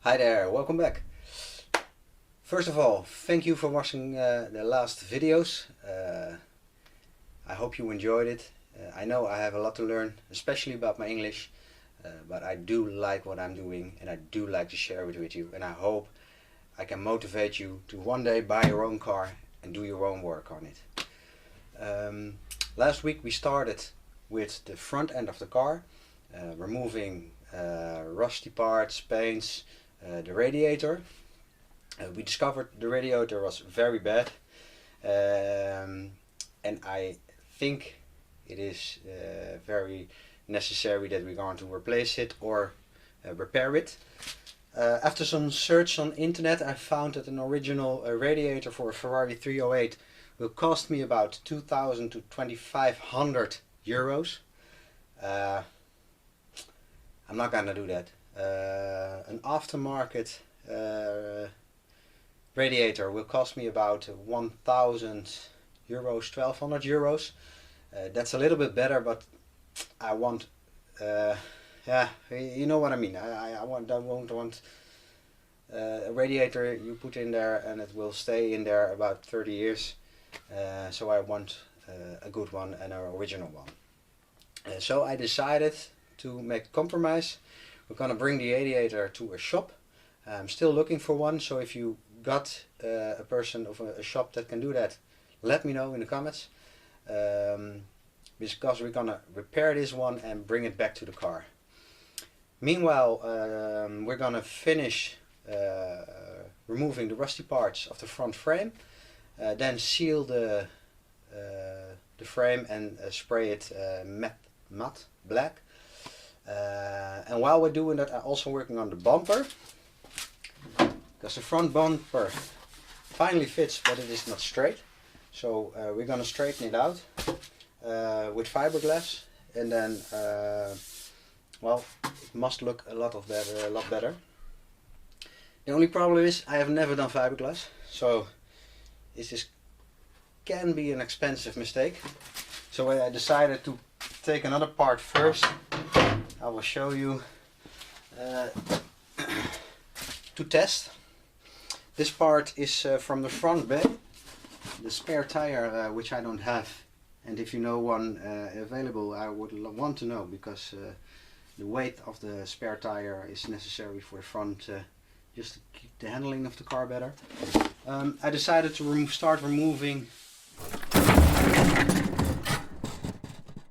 Hi there, welcome back. First of all, thank you for watching the last videos. I hope you enjoyed it. I know I have a lot to learn, especially about my English, but I do like what I'm doing and I do like to share it with you, and I hope I can motivate you to one day buy your own car and do your own work on it. Last week we started with the front end of the car, removing rusty parts, paints, the radiator. We discovered the radiator was very bad, and I think it is very necessary that we're going to replace it or repair it. After some search on internet, I found that an original radiator for a Ferrari 308 will cost me about 2,000 to 2,500 euros. I'm not gonna do that. An aftermarket radiator will cost me about 1,000 euros, 1,200 euros. That's a little bit better, but I want, yeah, you know what I mean. I won't want a radiator you put in there and it will stay in there about 30 years. So I want a good one and an original one. So I decided to make a compromise. We're gonna bring the radiator to a shop. I'm still looking for one, so if you got a person of a shop that can do that, let me know in the comments. Because we're gonna repair this one and bring it back to the car. Meanwhile, we're gonna finish removing the rusty parts of the front frame, then seal the frame and spray it matte black. And while we're doing that, I'm also working on the bumper, because the front bumper finally fits, but it is not straight. So we're gonna straighten it out with fiberglass, and then well, it must look a lot better. The only problem is I have never done fiberglass, so this can be an expensive mistake. So I decided to take another part first. I will show you to test. This part is from the front bed, the spare tire, which I don't have, and if you know one available, I would want to know, because the weight of the spare tire is necessary for the front, just to keep the handling of the car better. I decided to start removing,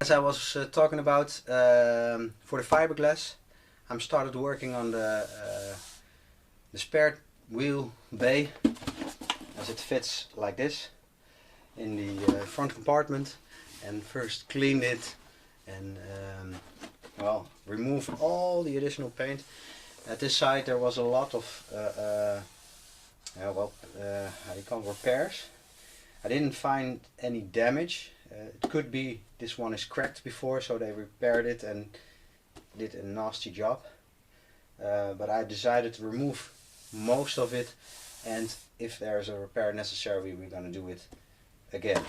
as I was talking about, for the fiberglass. I'm started working on the spare wheel bay, as it fits like this in the front compartment, and first cleaned it and well, remove all the additional paint. At this side there was a lot of how you call repairs. I didn't find any damage. It could be this one is cracked before, so they repaired it and did a nasty job. But I decided to remove most of it, and if there's a repair necessary, we're gonna do it again.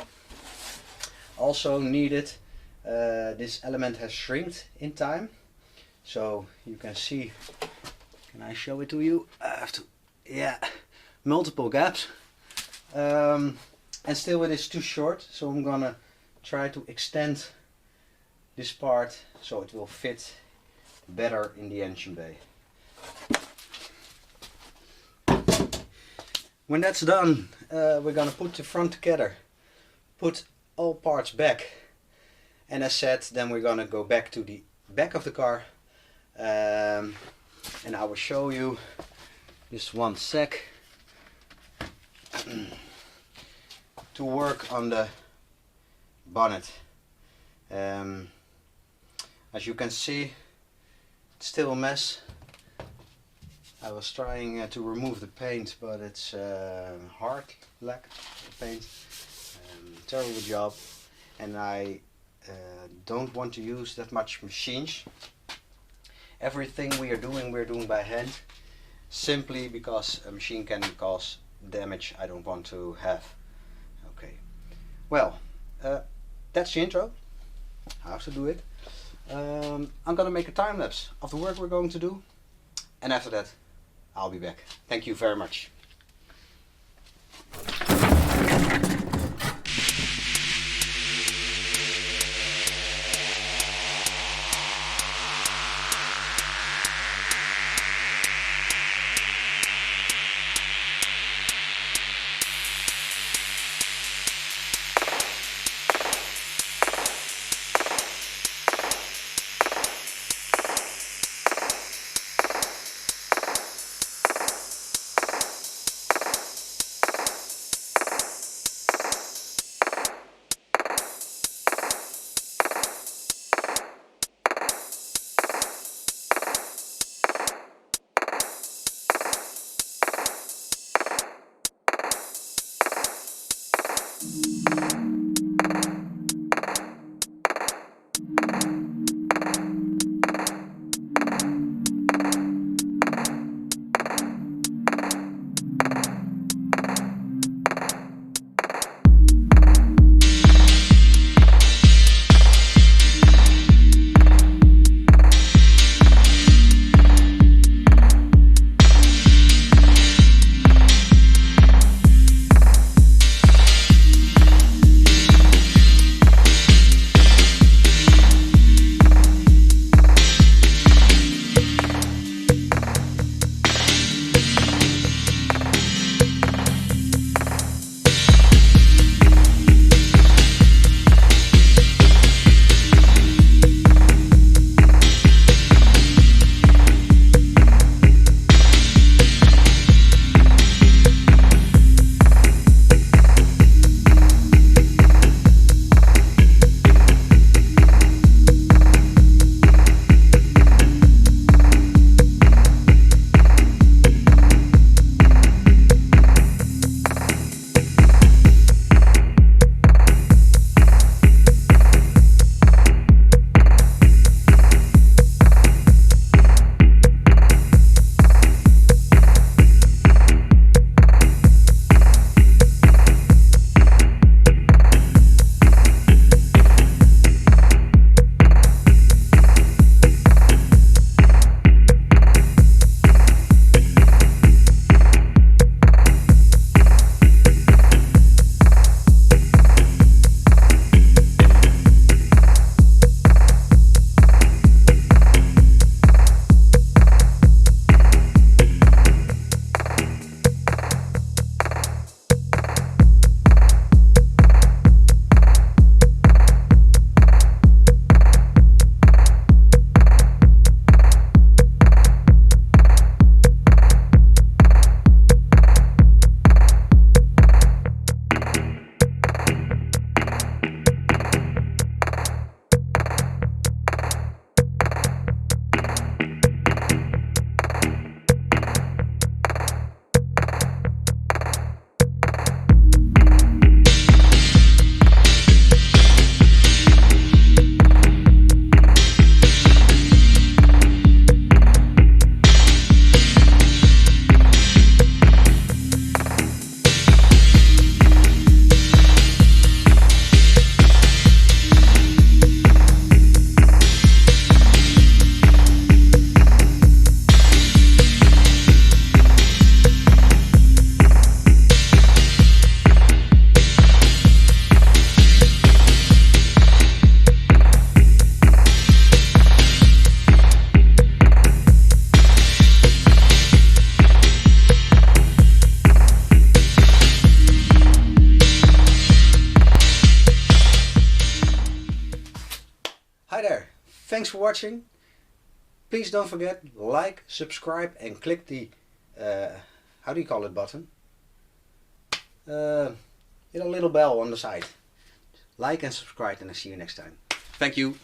Also needed, this element has shrinked in time, so you can see, can I show it to you? I have to, yeah, multiple gaps, and still it is too short, so I'm gonna try to extend this part so it will fit better in the engine bay. When that's done, we're gonna put the front together, put all parts back, and as said, then we're gonna go back to the back of the car, and I will show you just one sec to work on the bonnet. As you can see, it's still a mess. I was trying to remove the paint, but it's hard black paint. Terrible job, and I don't want to use that much machines. Everything we're doing by hand, simply because a machine can cause damage I don't want to have. Okay, well, that's the intro, how to do it. I'm gonna make a time lapse of the work we're going to do, and after that I'll be back. Thank you very much. Hi there, thanks for watching. Please don't forget, like, subscribe and click the, how do you call it, button? Hit a little bell on the side. Like and subscribe and I'll see you next time. Thank you.